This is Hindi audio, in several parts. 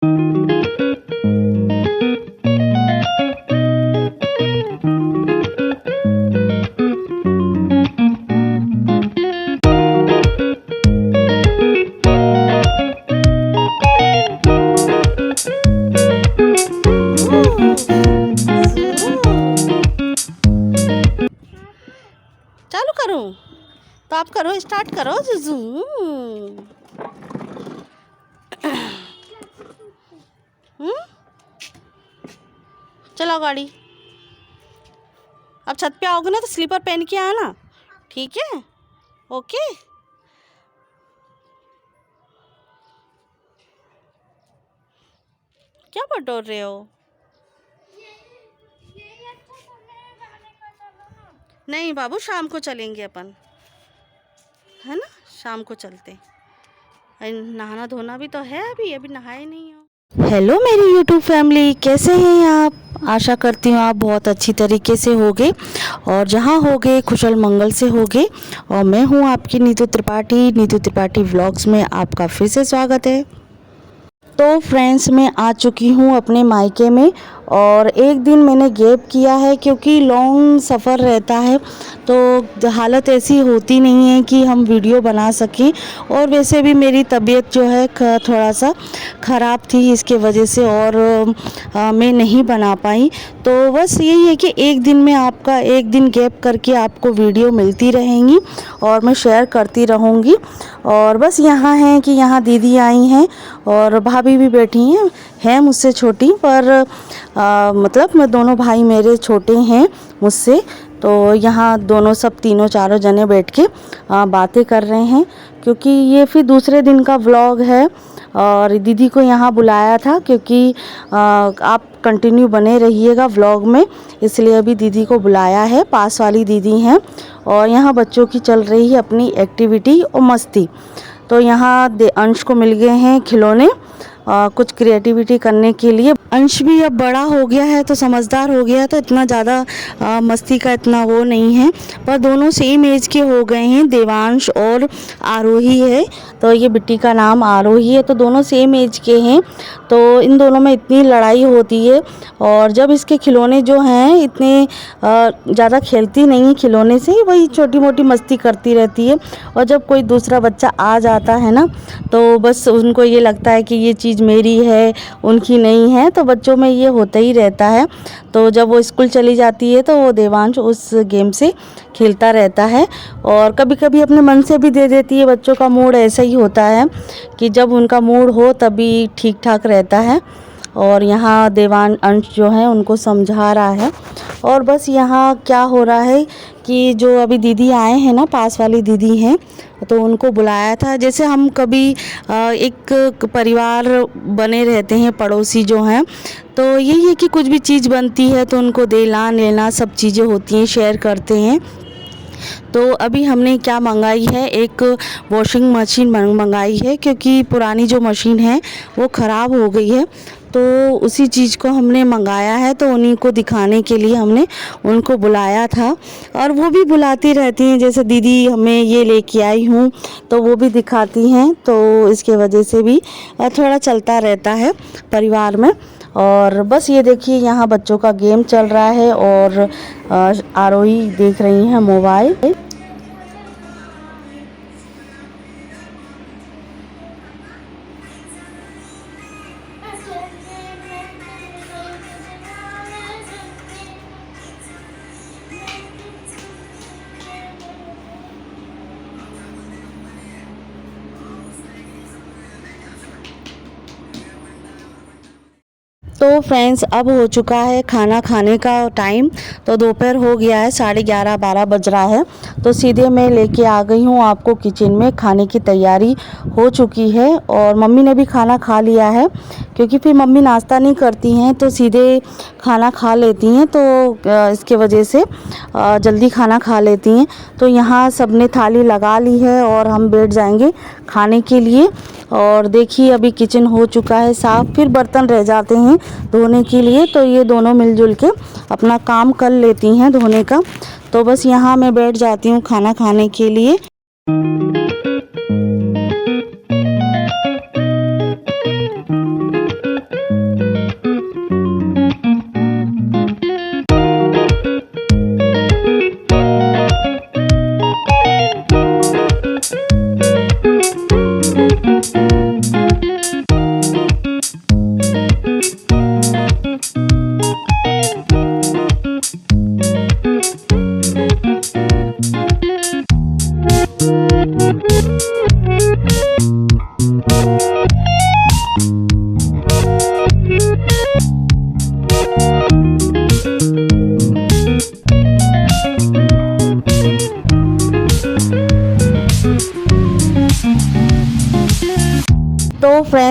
चालू करूं तो आप करो, स्टार्ट करो। जुजू चलाओ गाड़ी। अब छत पे आओगे ना तो स्लीपर पहन के आना, ठीक है? ओके। क्या बटोर रहे हो? नहीं बाबू, शाम को चलेंगे अपन, है ना? शाम को चलते। नहाना धोना भी तो है, अभी अभी नहाए नहीं हो। हेलो मेरी यूट्यूब फैमिली, कैसे हैं आप? आशा करती हूँ आप बहुत अच्छी तरीके से होगे और जहाँ होगे कुशल मंगल से होगे। और मैं हूँ आपकी नीतू त्रिपाठी व्लॉग्स में आपका फिर से स्वागत है। तो फ्रेंड्स, मैं आ चुकी हूँ अपने मायके में और एक दिन मैंने गैप किया है क्योंकि लॉन्ग सफ़र रहता है तो हालत ऐसी होती नहीं है कि हम वीडियो बना सकें। और वैसे भी मेरी तबीयत जो है थोड़ा सा ख़राब थी, इसके वजह से और मैं नहीं बना पाई। तो बस यही है कि एक दिन में आपका एक दिन गैप करके आपको वीडियो मिलती रहेंगी और मैं शेयर करती रहूँगी। और बस यहाँ है कि यहाँ दीदी आई हैं और भाभी भी बैठी हैं मुझसे छोटी, पर मतलब मैं दोनों भाई मेरे छोटे हैं मुझसे। तो यहाँ दोनों सब तीनों चारों जने बैठ के बातें कर रहे हैं क्योंकि ये फिर दूसरे दिन का व्लॉग है। और दीदी को यहाँ बुलाया था क्योंकि आप कंटिन्यू बने रहिएगा व्लॉग में, इसलिए अभी दीदी को बुलाया है। पास वाली दीदी हैं और यहाँ बच्चों की चल रही है अपनी एक्टिविटी और मस्ती। तो यहाँ अंश को मिल गए हैं खिलौने कुछ क्रिएटिविटी करने के लिए। अंश भी अब बड़ा हो गया है तो समझदार हो गया, तो इतना ज़्यादा मस्ती का इतना वो नहीं है, पर दोनों सेम एज के हो गए हैं। देवांश और आरोही है, तो ये बिट्टी का नाम आरोही है, तो दोनों सेम एज के हैं। तो इन दोनों में इतनी लड़ाई होती है और जब इसके खिलौने जो हैं इतने ज़्यादा खेलती नहीं है खिलौने से, वही छोटी मोटी मस्ती करती रहती है। और जब कोई दूसरा बच्चा आ जाता है ना तो बस उनको ये लगता है कि ये चीज़ मेरी है, उनकी नहीं है, तो बच्चों में ये होता ही रहता है। तो जब वो स्कूल चली जाती है तो वो देवांश उस गेम से खेलता रहता है और कभी कभी अपने मन से भी दे देती है। बच्चों का मूड ऐसा ही होता है कि जब उनका मूड हो तभी ठीक ठाक रहता है। और यहाँ देवान अंश जो है उनको समझा रहा है। और बस यहाँ क्या हो रहा है कि जो अभी दीदी आए हैं ना, पास वाली दीदी हैं, तो उनको बुलाया था। जैसे हम कभी एक परिवार बने रहते हैं, पड़ोसी जो हैं, तो यही है कि कुछ भी चीज़ बनती है तो उनको देना लेना सब चीज़ें होती हैं, शेयर करते हैं। तो अभी हमने क्या मंगाई है, एक वॉशिंग मशीन मंगाई है क्योंकि पुरानी जो मशीन है वो ख़राब हो गई है। तो उसी चीज़ को हमने मंगाया है, तो उन्हीं को दिखाने के लिए हमने उनको बुलाया था। और वो भी बुलाती रहती हैं, जैसे दीदी हमें ये लेके आई हूँ तो वो भी दिखाती हैं। तो इसके वजह से भी थोड़ा चलता रहता है परिवार में। और बस ये देखिए यहाँ बच्चों का गेम चल रहा है और आरोही देख रही हैं मोबाइल। तो फ्रेंड्स, अब हो चुका है खाना खाने का टाइम। तो दोपहर हो गया है, 11:30-12 बज रहा है। तो सीधे मैं लेके आ गई हूँ आपको किचन में। खाने की तैयारी हो चुकी है और मम्मी ने भी खाना खा लिया है क्योंकि फिर मम्मी नाश्ता नहीं करती हैं तो सीधे खाना खा लेती हैं, तो इसके वजह से जल्दी खाना खा लेती हैं। तो यहाँ सबने थाली लगा ली है और हम बैठ जाएंगे खाने के लिए। और देखिए अभी किचन हो चुका है साफ़, फिर बर्तन रह जाते हैं धोने के लिए, तो ये दोनों मिलजुल के अपना काम कर लेती हैं धोने का। तो बस यहाँ मैं बैठ जाती हूँ खाना खाने के लिए।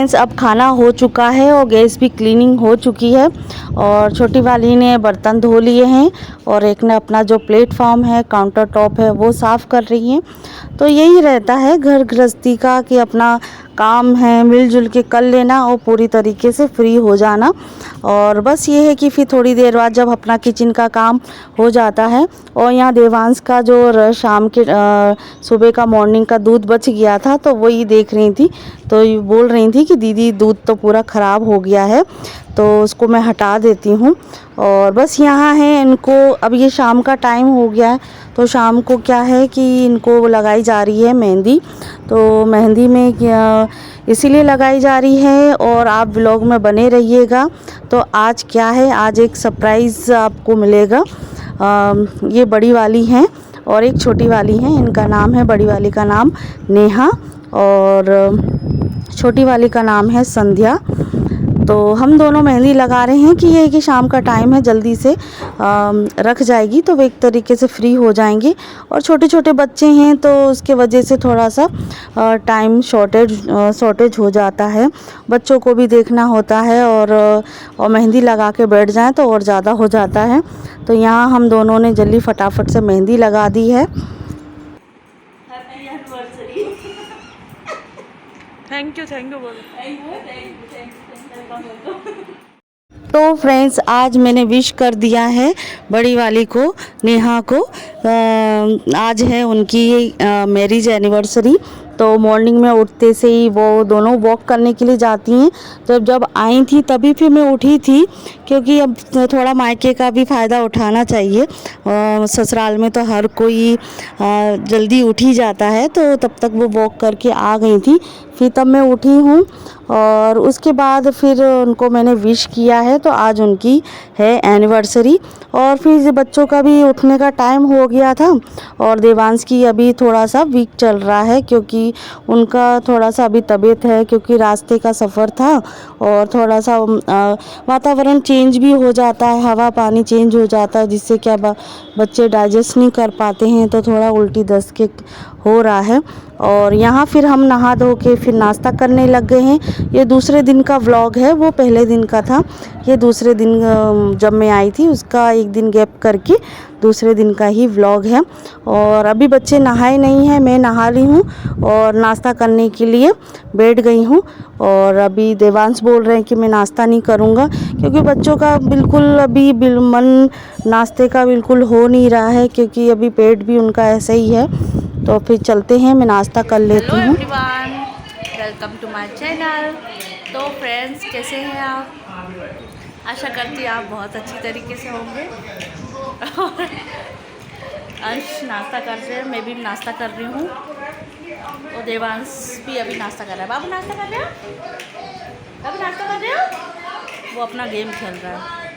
फ्रेंड्स अब खाना हो चुका है और गैस भी क्लीनिंग हो चुकी है और छोटी वाली ने बर्तन धो लिए हैं और एक ने अपना जो प्लेटफॉर्म है, काउंटर टॉप है, वो साफ़ कर रही हैं। तो यही रहता है घर गृहस्थी का कि अपना काम है मिलजुल के कर लेना और पूरी तरीके से फ्री हो जाना। और बस ये है कि फिर थोड़ी देर बाद जब अपना किचन का काम हो जाता है और यहाँ देवांश का जो शाम के सुबह का मॉर्निंग का दूध बच गया था तो वही देख रही थी, तो ये बोल रही थी कि दीदी दूध तो पूरा ख़राब हो गया है तो उसको मैं हटा देती हूँ। और बस यहाँ है इनको, अब ये शाम का टाइम हो गया है तो शाम को क्या है कि इनको लगाई जा रही है मेहंदी। तो मेहंदी में इसीलिए लगाई जा रही है और आप व्लॉग में बने रहिएगा। तो आज क्या है, आज एक सरप्राइज़ आपको मिलेगा। ये बड़ी वाली हैं और एक छोटी वाली हैं, इनका नाम है, बड़ी वाली का नाम नेहा और छोटी वाली का नाम है संध्या। तो हम दोनों मेहंदी लगा रहे हैं कि ये कि शाम का टाइम है, जल्दी से रख जाएगी तो वे एक तरीके से फ्री हो जाएंगी। और छोटे छोटे बच्चे हैं तो उसके वजह से थोड़ा सा टाइम शॉर्टेज हो जाता है, बच्चों को भी देखना होता है और मेहंदी लगा के बैठ जाएं तो और ज़्यादा हो जाता है। तो यहाँ हम दोनों ने जल्दी फटाफट से मेहंदी लगा दी है। थैंक यू बोलो। तो फ्रेंड्स आज मैंने विश कर दिया है बड़ी वाली को, नेहा को। आज है उनकी मैरिज एनिवर्सरी। तो मॉर्निंग में उठते से ही वो दोनों वॉक करने के लिए जाती हैं। तो जब आई थी तभी फिर मैं उठी थी, क्योंकि अब थोड़ा मायके का भी फ़ायदा उठाना चाहिए। ससुराल में तो हर कोई जल्दी उठ ही जाता है, तो तब तक वो वॉक करके आ गई थी। फिर तब मैं उठी हूँ और उसके बाद फिर उनको मैंने विश किया है। तो आज उनकी है एनिवर्सरी और फिर बच्चों का भी उठने का टाइम हो गया था और देवांश की अभी थोड़ा सा वीक चल रहा है, क्योंकि उनका थोड़ा सा अभी तबीयत है, क्योंकि रास्ते का सफ़र था और थोड़ा सा वातावरण चेंज भी हो जाता है, हवा पानी चेंज हो जाता है, जिससे क्या बच्चे डाइजेस्ट नहीं कर पाते हैं, तो थोड़ा उल्टी दस्त के हो रहा है। और यहाँ फिर हम नहा धो के फिर नाश्ता करने लग गए हैं। ये दूसरे दिन का व्लॉग है, वो पहले दिन का था। ये दूसरे दिन जब मैं आई थी उसका एक दिन गैप करके दूसरे दिन का ही व्लॉग है। और अभी बच्चे नहाए नहीं हैं, मैं नहा ली हूँ और नाश्ता करने के लिए बैठ गई हूँ। और अभी देवांश बोल रहे हैं कि मैं नाश्ता नहीं करूँगा, क्योंकि बच्चों का बिल्कुल अभी मन नाश्ते का बिल्कुल हो नहीं रहा है, क्योंकि अभी पेट भी उनका ऐसा ही है। तो फिर चलते हैं, मैं नाश्ता कर लेती हूँ। Everyone, welcome to my channel. तो फ्रेंड्स कैसे हैं आप? आशा करती हूँ आप बहुत अच्छी तरीके से होंगे। अंश नाश्ता कर रहे हैं, मैं भी नाश्ता कर रही हूँ और देवांश भी अभी नाश्ता कर रहा है। बाबू नाश्ता कर रहे हो? बाबू नाश्ता कर रहे हो? वो अपना गेम खेल रहा है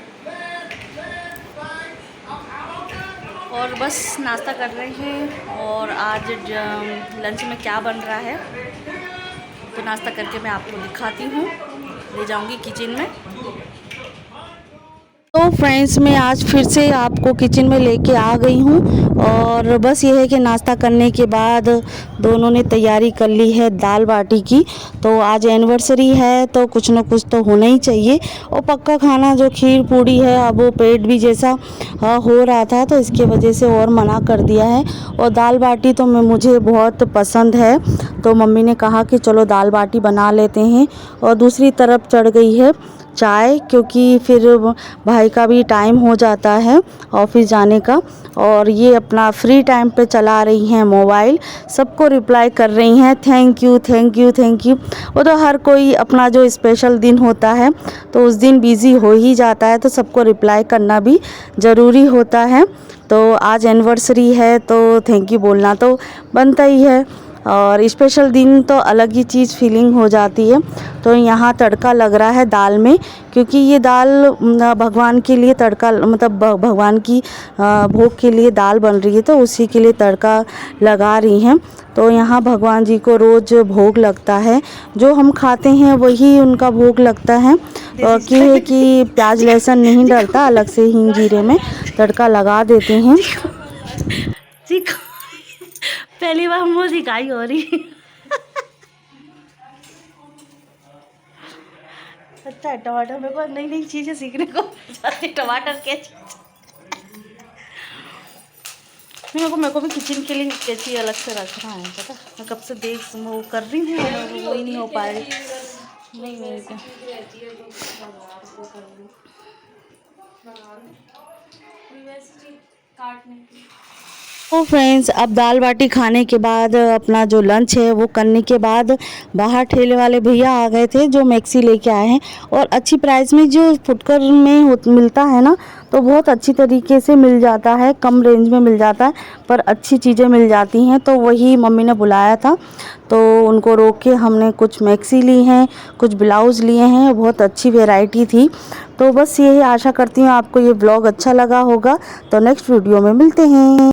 और बस नाश्ता कर रहे हैं। और आज लंच में क्या बन रहा है तो नाश्ता करके मैं आपको दिखाती हूँ, ले जाऊँगी किचन में। तो फ्रेंड्स मैं आज फिर से आपको किचन में लेके आ गई हूँ और बस ये है कि नाश्ता करने के बाद दोनों ने तैयारी कर ली है दाल बाटी की। तो आज एनिवर्सरी है तो कुछ ना कुछ तो होना ही चाहिए, और पक्का खाना जो खीर पूड़ी है अब वो पेट भी जैसा हो रहा था तो इसके वजह से और मना कर दिया है। और दाल बाटी तो मुझे बहुत पसंद है, तो मम्मी ने कहा कि चलो दाल बाटी बना लेते हैं। और दूसरी तरफ चढ़ गई है चाय, क्योंकि फिर भाई का भी टाइम हो जाता है ऑफिस जाने का, और ये अपना फ्री टाइम पे चला रही हैं मोबाइल, सबको रिप्लाई कर रही हैं thank you thank you thank you. वो तो हर कोई अपना जो स्पेशल दिन होता है तो उस दिन बिज़ी हो ही जाता है, तो सबको रिप्लाई करना भी ज़रूरी होता है। तो आज एनिवर्सरी है तो थैंक यू बोलना तो बनता ही है, और स्पेशल दिन तो अलग ही चीज़ फीलिंग हो जाती है। तो यहाँ तड़का लग रहा है दाल में, क्योंकि ये दाल भगवान के लिए तड़का, मतलब भगवान की भोग के लिए दाल बन रही है तो उसी के लिए तड़का लगा रही हैं। तो यहाँ भगवान जी को रोज़ भोग लगता है, जो हम खाते हैं वही उनका भोग लगता है। कि प्याज लहसुन नहीं डलता, अलग से हींग जीरे में तड़का लगा देते हैं। पहली बार मुझे सिखाई हो रही। अच्छा है टमाटर, मेरे को नई नई चीज़ें सीखने को टमाटर कैची। मेरे को भी किचन के लिए कैची अलग से रखना है, पता मैं कब से देख वो कर रही हूँ, वही नहीं हो पा रही। नहीं मेरे को तो फ्रेंड्स, अब दाल बाटी खाने के बाद अपना जो लंच है वो करने के बाद बाहर ठेले वाले भैया आ गए थे जो मैक्सी लेके आए हैं। और अच्छी प्राइस में जो फुटकर में मिलता है ना, तो बहुत अच्छी तरीके से मिल जाता है, कम रेंज में मिल जाता है पर अच्छी चीज़ें मिल जाती हैं। तो वही मम्मी ने बुलाया था, तो उनको रोक के हमने कुछ मैक्सी ली हैं, कुछ ब्लाउज़ लिए हैं, बहुत अच्छी वैरायटी थी। तो बस यही आशा करती हूँ आपको ये ब्लॉग अच्छा लगा होगा। तो नेक्स्ट वीडियो में मिलते हैं।